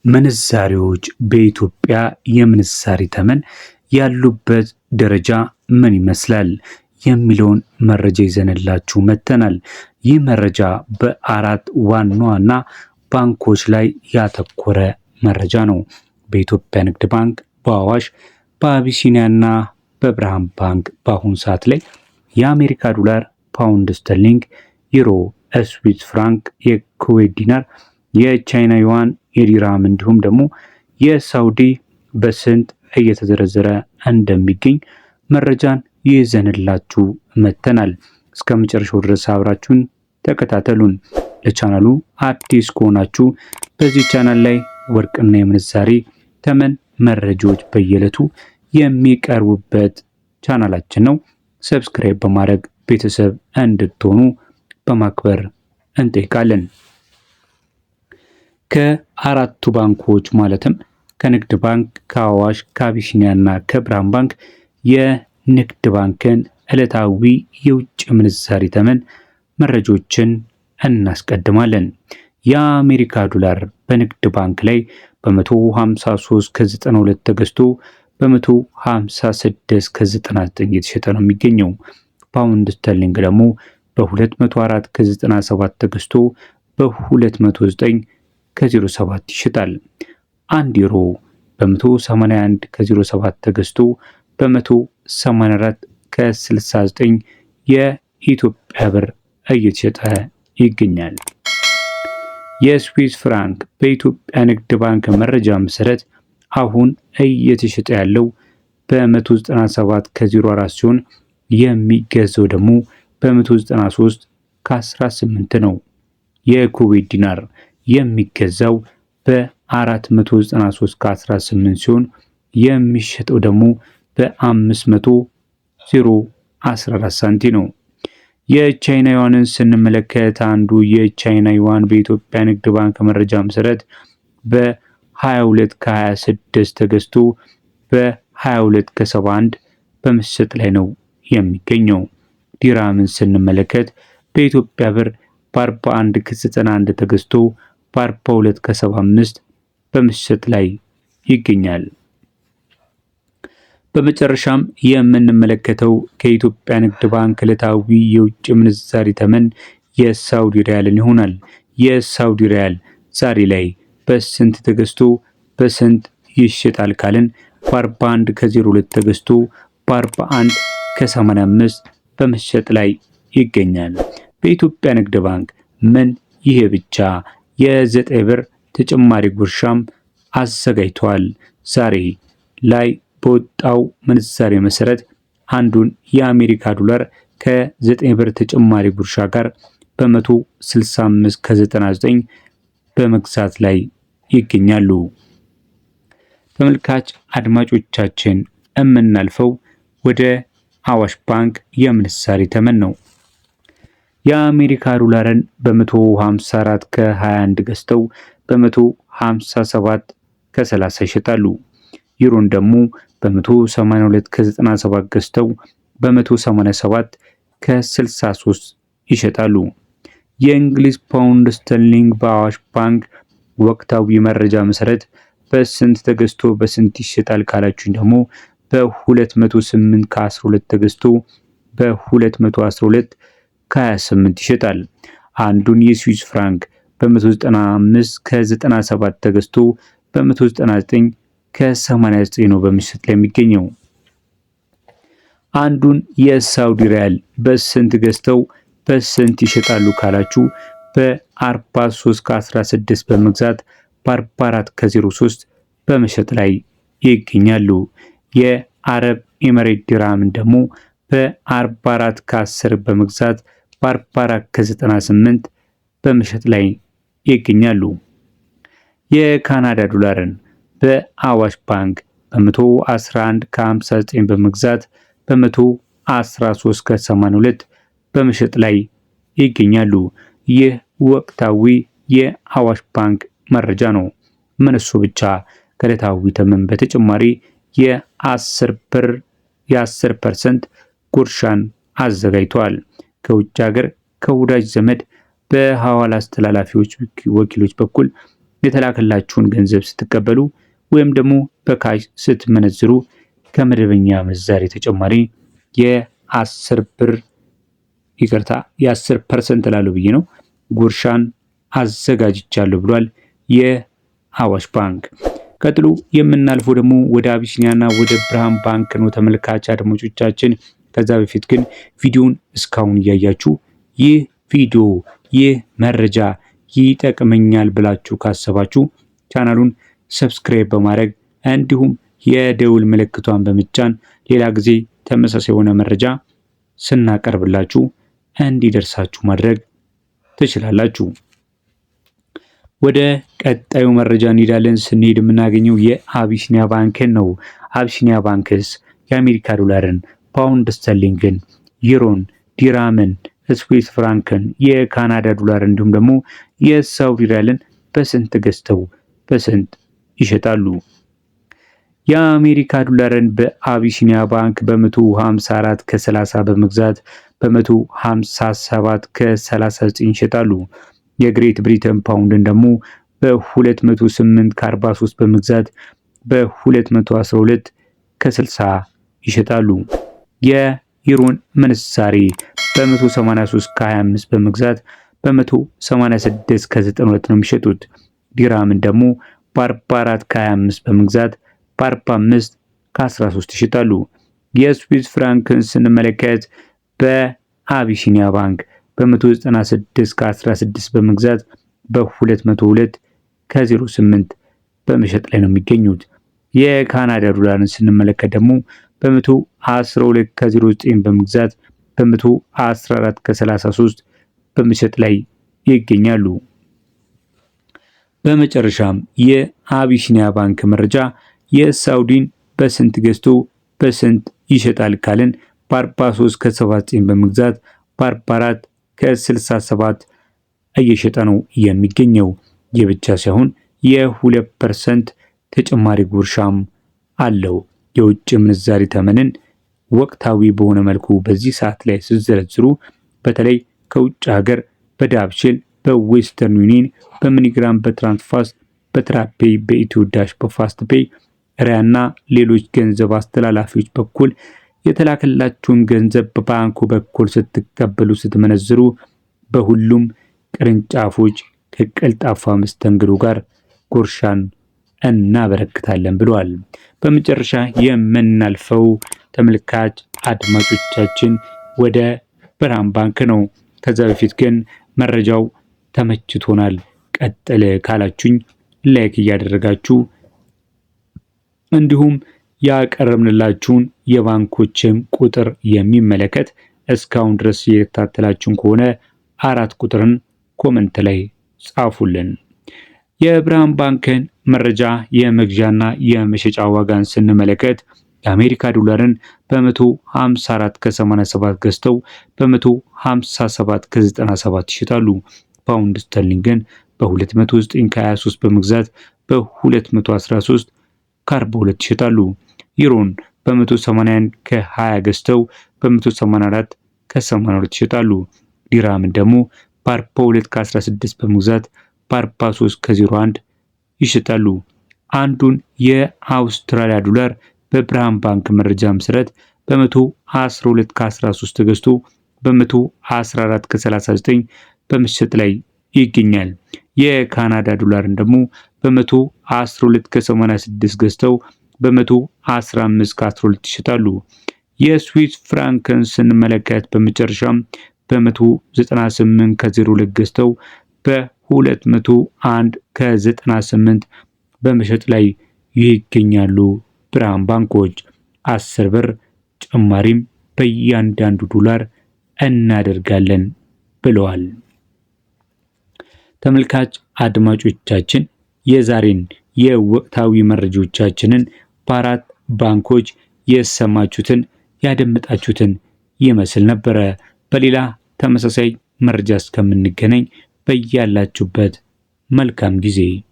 ምንዛሬዎች በኢትዮጵያ የምንዛሬ ተመን ያሉበት ደረጃ ምን ይመስላል የሚለውን መረጃ ይዘንላችሁ መጥተናል። ይህ መረጃ በአራት ዋና ዋና ባንኮች ላይ ያተኮረ መረጃ ነው። በኢትዮጵያ ንግድ ባንክ፣ በአዋሽ፣ በአቢሲኒያና በብርሃን ባንክ በአሁኑ ሰዓት ላይ የአሜሪካ ዶላር፣ ፓውንድ ስተርሊንግ፣ ዩሮ፣ ስዊስ ፍራንክ፣ የኩዌት ዲናር፣ የቻይና ዩዋን፣ የዲራም እንዲሁም ደግሞ የሳውዲ በስንት እየተዘረዘረ እንደሚገኝ መረጃን ይዘንላችሁ መጥተናል። እስከ መጨረሻው ድረስ አብራችሁን ተከታተሉን። ለቻናሉ አዲስ ከሆናችሁ በዚህ ቻናል ላይ ወርቅና የምንዛሬ ተመን መረጃዎች በየዕለቱ የሚቀርቡበት ቻናላችን ነው። ሰብስክራይብ በማድረግ ቤተሰብ እንድትሆኑ በማክበር እንጠይቃለን። ከአራቱ ባንኮች ማለትም ከንግድ ባንክ፣ ከአዋሽ፣ ከአቢሲኒያና ከብርሃን ባንክ የንግድ ባንክን ዕለታዊ የውጭ ምንዛሪ ተመን መረጃዎችን እናስቀድማለን። የአሜሪካ ዶላር በንግድ ባንክ ላይ በ153 ከ92 ተገዝቶ በ156 ከ99 የተሸጠ ነው የሚገኘው። ፓውንድ ስተርሊንግ ደግሞ በ204 ከ97 ተገዝቶ በ209 ከ07 ይሸጣል። 1 ዩሮ በ181 ከ07 ተገዝቶ በ184 ከ69 የኢትዮጵያ ብር እየተሸጠ ይገኛል። የስዊስ ፍራንክ በኢትዮጵያ ንግድ ባንክ መረጃ መሰረት አሁን እየተሸጠ ያለው በ197 ከ04 ሲሆን የሚገዛው ደግሞ በ193 ከ18 ነው። የኩዌት ዲናር የሚገዛው በ493 ከ18 ሲሆን የሚሸጠው ደግሞ በ500.14 ሳንቲም ነው። የቻይና ዩዋንን ስንመለከት አንዱ የቻይና ዩዋን በኢትዮጵያ ንግድ ባንክ መረጃ መሰረት በ22 ከ26 ተገዝቶ በ22 ከ71 በመሸጥ ላይ ነው የሚገኘው። ዲራምን ስንመለከት በኢትዮጵያ ብር በ41 ከ91 ተገዝቶ በ42 ከ75 በመሸጥ ላይ ይገኛል። በመጨረሻም የምንመለከተው ከኢትዮጵያ ንግድ ባንክ ዕለታዊ የውጭ ምንዛሪ ተመን የሳውዲ ሪያልን ይሆናል። የሳውዲ ሪያል ዛሬ ላይ በስንት ተገዝቶ በስንት ይሸጣል ካልን በ41 ከ02 ተገዝቶ በ41 ከ85 በመሸጥ ላይ ይገኛል። በኢትዮጵያ ንግድ ባንክ ምን ይሄ ብቻ የ9 ብር ተጨማሪ ጉርሻም አዘጋጅቷል። ዛሬ ላይ በወጣው ምንዛሬ መሰረት አንዱን የአሜሪካ ዶላር ከ9 ብር ተጨማሪ ጉርሻ ጋር በ165 ከ99 በመግዛት ላይ ይገኛሉ። ተመልካች አድማጮቻችን የምናልፈው ወደ አዋሽ ባንክ የምንዛሬ ተመን ነው። የአሜሪካ ዶላርን በ154 ከ21 ገዝተው በ157 ከ30 ይሸጣሉ። ዩሮን ደግሞ በ182 ከ97 ገዝተው በ187 ከ63 ይሸጣሉ። የእንግሊዝ ፓውንድ ስተርሊንግ በአዋሽ ባንክ ወቅታዊ መረጃ መሰረት በስንት ተገዝቶ በስንት ይሸጣል ካላችሁኝ ደግሞ በ208 ከ12 ተገዝቶ በ212 ከ28 ይሸጣል። አንዱን የስዊስ ፍራንክ በ195 ከ97 ተገዝቶ በ199 ከ89 ነው በመሸጥ ላይ የሚገኘው። አንዱን የሳውዲ ሪያል በስንት ገዝተው በስንት ይሸጣሉ ካላችሁ በ43 ከ16 በመግዛት በ44 ከ03 በመሸጥ ላይ ይገኛሉ። የአረብ ኤምሬት ዲራምን ደግሞ በ44 ከ10 በመግዛት በ44 ከ98 በመሸጥ ላይ ይገኛሉ። የካናዳ ዶላርን በአዋሽ ባንክ በ111 ከ59 በመግዛት በ113 ከ82 በመሸጥ ላይ ይገኛሉ። ይህ ወቅታዊ የአዋሽ ባንክ መረጃ ነው። ምን እሱ ብቻ ከዕለታዊ ተመን በተጨማሪ የ10% ጉርሻን አዘጋጅቷል። ከውጭ ሀገር ከወዳጅ ዘመድ በሐዋላ አስተላላፊዎች ወኪሎች በኩል የተላከላችሁን ገንዘብ ስትቀበሉ ወይም ደግሞ በካሽ ስትመነዝሩ ከመደበኛ ምንዛሬ ተጨማሪ የ10% ላለው ብዬ ነው ጉርሻን አዘጋጅቻለሁ ብሏል የአዋሽ ባንክ። ቀጥሎ የምናልፈው ደግሞ ወደ አቢሲኒያና ወደ ብርሃን ባንክ ነው ተመልካች አድማጮቻችን። ከዛ በፊት ግን ቪዲዮውን እስካሁን እያያችሁ ይህ ቪዲዮ ይህ መረጃ ይጠቅመኛል ብላችሁ ካሰባችሁ ቻናሉን ሰብስክራይብ በማድረግ እንዲሁም የደውል ምልክቷን በመጫን ሌላ ጊዜ ተመሳሳይ የሆነ መረጃ ስናቀርብላችሁ እንዲደርሳችሁ ማድረግ ትችላላችሁ። ወደ ቀጣዩ መረጃ እንሄዳለን። ስንሄድ የምናገኘው የአቢሲኒያ ባንክን ነው። አቢሲኒያ ባንክስ የአሜሪካ ዶላርን፣ ፓውንድ ስተርሊንግን፣ ዩሮን፣ ዲራምን፣ ስዊስ ፍራንክን፣ የካናዳ ዶላር እንዲሁም ደግሞ የሳውዲ ሪያልን በስንት ገዝተው በስንት ይሸጣሉ? የአሜሪካ ዶላርን በአቢሲኒያ ባንክ በ154 ከ30 በመግዛት በ157 ከ39 ይሸጣሉ። የግሬት ብሪተን ፓውንድን ደግሞ በ208 ከ43 በመግዛት በ212 ከ60 ይሸጣሉ። የዩሮን ምንዛሬ በ183 ከ25 በመግዛት በ186 ከ92 ነው የሚሸጡት። ዲራምን ደግሞ በ44 ከ25 በመግዛት በ45 ከ13 ይሸጣሉ። የስዊስ ፍራንክን ስንመለከት በአቢሲኒያ ባንክ በ196 ከ16 በመግዛት በ202 ከ08 በመሸጥ ላይ ነው የሚገኙት። የካናዳ ዶላርን ስንመለከት ደግሞ በ112 ከ09 በመግዛት በ114 ከ33 በመሸጥ ላይ ይገኛሉ። በመጨረሻም የአቢሲኒያ ባንክ መረጃ የሳውዲን በስንት ገዝቶ በስንት ይሸጣል ካልን በ43 ከ79 በመግዛት በ44 ከ67 እየሸጠ ነው የሚገኘው። የብቻ ሳይሆን የ2% ተጨማሪ ጉርሻም አለው። የውጭ ምንዛሪ ተመንን ወቅታዊ በሆነ መልኩ በዚህ ሰዓት ላይ ሲዘረዝሩ በተለይ ከውጭ ሀገር በዳብሽል፣ በዌስተርን ዩኒየን፣ በሚኒግራም፣ በትራንስፋስት፣ በትራፔይ፣ በኢትዮ ዳሽ፣ በፋስት ፔይ፣ ሪያና ሌሎች ገንዘብ አስተላላፊዎች በኩል የተላከላችሁን ገንዘብ በባንኩ በኩል ስትቀበሉ ስትመነዝሩ በሁሉም ቅርንጫፎች ከቀልጣፋ መስተንግዶ ጋር ጉርሻን እናበረክታለን ብለዋል። በመጨረሻ የምናልፈው ተመልካች አድማጮቻችን ወደ ብርሃን ባንክ ነው። ከዛ በፊት ግን መረጃው ተመችቶናል ቀጥል ካላችሁኝ ላይክ እያደረጋችሁ እንዲሁም ያቀረብንላችሁን የባንኮችን ቁጥር የሚመለከት እስካሁን ድረስ የተከታተላችሁን ከሆነ 4 ቁጥርን ኮመንት ላይ ጻፉልን። የብርሃን ባንክን መረጃ የመግዣና የመሸጫ ዋጋን ስንመለከት የአሜሪካ ዶላርን በ154 ከ87 ገዝተው በ157 ከ97 ይሸጣሉ። ፓውንድ ስተርሊንግን በ209 ከ23 በመግዛት በ213 ከ42 ይሸጣሉ። ዩሮን በ181 ከ20 ገዝተው በ184 ከ82 ይሸጣሉ። ዲራምን ደግሞ በ42 ከ16 በመግዛት በ43 ከ01 ይሸጣሉ። አንዱን የአውስትራሊያ ዶላር በብርሃን ባንክ መረጃ መሰረት በ112 ከ13 ተገዝቶ በ114 ከ39 በመሸጥ ላይ ይገኛል። የካናዳ ዶላርን ደግሞ በ112 ከ86 ገዝተው በ115 ከ12 ይሸጣሉ። የስዊስ ፍራንክን ስንመለከት በመጨረሻም በ198 ከ02 ገዝተው በ201 ከ98 በመሸጥ ላይ ይገኛሉ። ብርሃን ባንኮች 10 ብር ጭማሪም በእያንዳንዱ ዶላር እናደርጋለን ብለዋል። ተመልካች አድማጮቻችን የዛሬን የወቅታዊ መረጃዎቻችንን በ4 ባንኮች የሰማችሁትን ያደመጣችሁትን ይመስል ነበረ። በሌላ ተመሳሳይ መረጃ እስከምንገናኝ በያላችሁበት መልካም ጊዜ